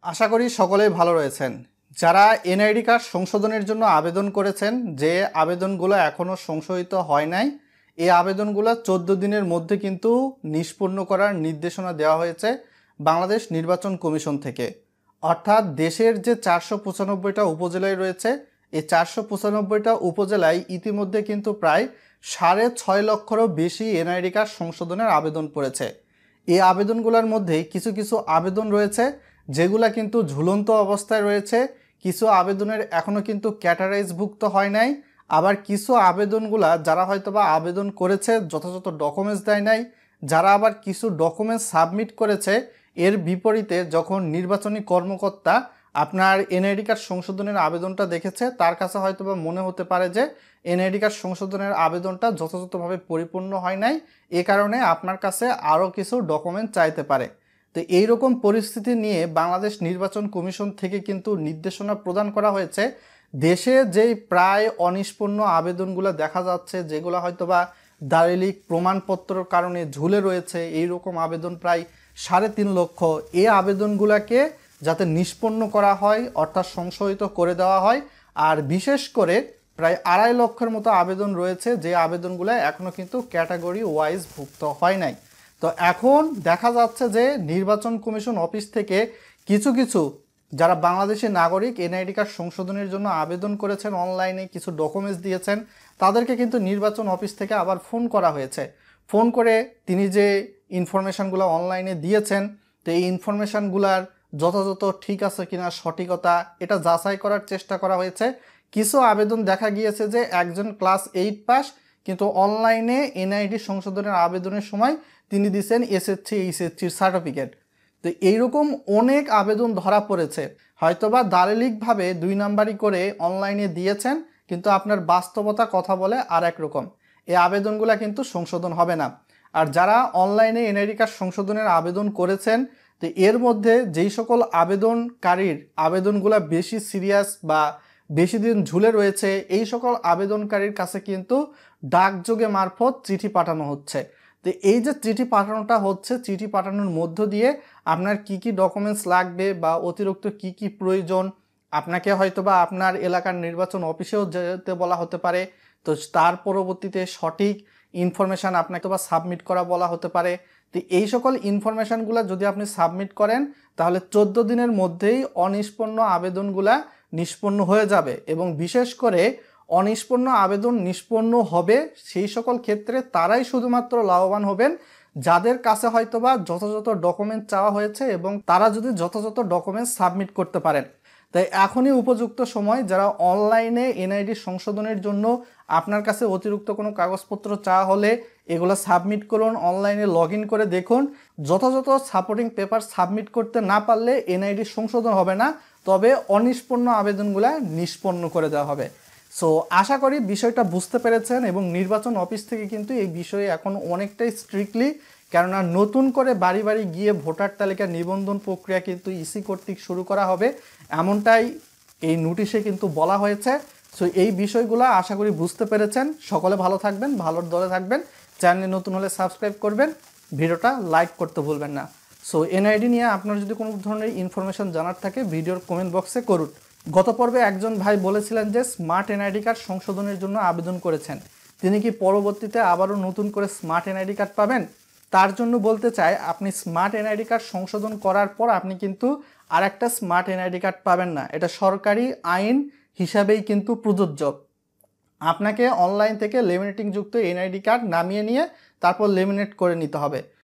আশা করি সকলেই ভালো রয়েছেন। যারা এনআইডি কার্ড সংশোধনের জন্য আবেদন করেছেন, যে আবেদনগুলো এখনও সংশোধিত হয় নাই, এই আবেদনগুলো 14 দিনের মধ্যে কিন্তু নিষ্পন্ন করার নির্দেশনা দেওয়া হয়েছে বাংলাদেশ নির্বাচন কমিশন থেকে। অর্থাৎ দেশের যে 495টা উপজেলায় রয়েছে, এই 495টা উপজেলায় ইতিমধ্যে কিন্তু প্রায় 6.5 লক্ষেরও বেশি এনআইডি কার্ড সংশোধনের আবেদন পড়েছে। এই আবেদনগুলোর মধ্যে কিছু কিছু আবেদন রয়েছে যেগুলা কিন্তু ঝুলন্ত অবস্থায় রয়েছে, কিছু আবেদনের এখনও কিন্তু ক্যাটারাইজভুক্ত হয় নাই, আবার কিছু আবেদনগুলা যারা হয়তোবা আবেদন করেছে যথাযথ ডকুমেন্টস দেয় নাই, যারা আবার কিছু ডকুমেন্টস সাবমিট করেছে এর বিপরীতে যখন নির্বাচনী কর্মকর্তা আপনার এনআইডি কার্ড সংশোধনের আবেদনটা দেখেছে, তার কাছে হয়তোবা মনে হতে পারে যে এনআইডি কার্ড সংশোধনের আবেদনটা যথাযথভাবে পরিপূর্ণ হয় নাই, এ কারণে আপনার কাছে আরও কিছু ডকুমেন্ট চাইতে পারে। তো এইরকম পরিস্থিতি নিয়ে বাংলাদেশ নির্বাচন কমিশন থেকে কিন্তু নির্দেশনা প্রদান করা হয়েছে। দেশে যেই প্রায় অনিষ্পন্ন আবেদনগুলো দেখা যাচ্ছে, যেগুলো হয়তোবা দালিলিক প্রমাণপত্রের কারণে ঝুলে রয়েছে, এইরকম আবেদন প্রায় 3.5 লক্ষ, এই আবেদনগুলোকে যাতে নিষ্পন্ন করা হয়, অর্থাৎ সংশোধিত করে দেওয়া হয়। আর বিশেষ করে প্রায় 2.5 লক্ষের মতো আবেদন রয়েছে যে আবেদনগুলো এখনও কিন্তু ক্যাটাগরি ওয়াইজ ভুক্ত হয় নাই। তো এখন দেখা যাচ্ছে যে নির্বাচন কমিশন অফিস থেকে কিছু কিছু যারা বাংলাদেশি নাগরিক এনআইডি কার্ড সংশোধনের জন্য আবেদন করেছেন, অনলাইনে কিছু ডকুমেন্টস দিয়েছেন, তাদেরকে কিন্তু নির্বাচন অফিস থেকে আবার ফোন করা হয়েছে। ফোন করে তিনি যে ইনফরমেশানগুলো অনলাইনে দিয়েছেন, তো এই ইনফরমেশানগুলার যথাযথ ঠিক আছে কিনা, সঠিকতা এটা যাচাই করার চেষ্টা করা হয়েছে। কিছু আবেদন দেখা গিয়েছে যে একজন ক্লাস 8 পাস, কিন্তু অনলাইনে এনআইডি সংশোধনের আবেদনের সময় তিনি দিচ্ছেন এসএসসি এইচএসসির সার্টিফিকেট। তো এইরকম অনেক আবেদন ধরা পড়েছে, হয়তোবা দালিলিকভাবে 2 নাম্বারই করে অনলাইনে দিয়েছেন, কিন্তু আপনার বাস্তবতা কথা বলে আর এক রকম। এই আবেদনগুলো কিন্তু সংশোধন হবে না। আর যারা অনলাইনে এনআইডি কার্ড সংশোধনের আবেদন করেছেন, তো এর মধ্যে যেই সকল আবেদনকারীর আবেদনগুলো বেশি সিরিয়াস বা বেশি দিন ঝুলে রয়েছে, এই সকল আবেদনকারীর কাছে কিন্তু ডাকযোগে মারফত চিঠি পাঠানো হচ্ছে। তো এই যে চিঠি পাঠানোটা হচ্ছে, চিঠি পাঠানোর মধ্য দিয়ে আপনার কি কি ডকুমেন্টস লাগবে বা অতিরিক্ত কি কি প্রয়োজন, আপনাকে হয়তোবা আপনার এলাকার নির্বাচন অফিসেও যেতে বলা হতে পারে। তো তার পরবর্তীতে সঠিক ইনফরমেশান আপনাকে বা সাবমিট করা বলা হতে পারে। তো এই সকল ইনফরমেশানগুলো যদি আপনি সাবমিট করেন, তাহলে 14 দিনের মধ্যেই অনিষ্পন্ন আবেদনগুলা নিষ্পন্ন হয়ে যাবে। এবং বিশেষ করে অনিষ্পন্ন আবেদন নিষ্পন্ন হবে সেই সকল ক্ষেত্রে তারাই শুধুমাত্র লাভবান হবেন যাদের কাছে হয়তোবা যথাযথ ডকুমেন্ট চাওয়া হয়েছে এবং তারা যদি যথাযথ ডকুমেন্ট সাবমিট করতে পারেন। তাই এখনই উপযুক্ত সময়, যারা অনলাইনে এনআইডি সংশোধনের জন্য আপনার কাছে অতিরিক্ত কোনো কাগজপত্র চাওয়া হলে এগুলো সাবমিট করুন, অনলাইনে লগ ইন করে দেখুন। যথাযথ সাপোর্টিং পেপার সাবমিট করতে না পারলে এনআইডি সংশোধন হবে না, তবে অনিষ্পন্ন আবেদনগুলো নিষ্পন্ন করে দেওয়া হবে। সো আশা করি বিষয়টা বুঝতে পেরেছেন, এবং নির্বাচন অফিস থেকে কিন্তু এই বিষয়ে এখন অনেকটাই স্ট্রিক্টলি, কেননা নতুন করে বাড়ি বাড়ি গিয়ে ভোটার তালিকা নিবন্ধন প্রক্রিয়া কিন্তু ইসি কর্তৃক শুরু করা হবে, এমনটাই এই নোটিশে কিন্তু বলা হয়েছে। সো এই বিষয়গুলো আশা করি বুঝতে পেরেছেন। সকলে ভালো থাকবেন, ভালোর দলে থাকবেন। চ্যানেলে নতুন হলে সাবস্ক্রাইব করবেন, ভিডিওটা লাইক করতে ভুলবেন না। সো এনআইডি নিয়ে আপনার যদি কোনো ধরনের ইনফরমেশন জানার থাকে ভিডিওর কমেন্ট বক্সে করুন। গত পর্বে একজন ভাই বলেছিলেন যে স্মার্ট এনআইডি কার্ড সংশোধনের জন্য আবেদন করেছেন, তিনি কি পরবর্তীতে আবারও নতুন করে স্মার্ট এনআইডি কার্ড পাবেন? তার জন্য বলতে চাই, আপনি স্মার্ট এনআইডি কার্ড সংশোধন করার পর আপনি কিন্তু আরেকটা স্মার্ট এনআইডি কার্ড পাবেন না। এটা সরকারি আইন হিসাবেই কিন্তু প্রযোজ্য। আপনাকে অনলাইন থেকে লেমিনেটিংযুক্ত এনআইডি কার্ড নামিয়ে নিয়ে তারপর লেমিনেট করে নিতে হবে।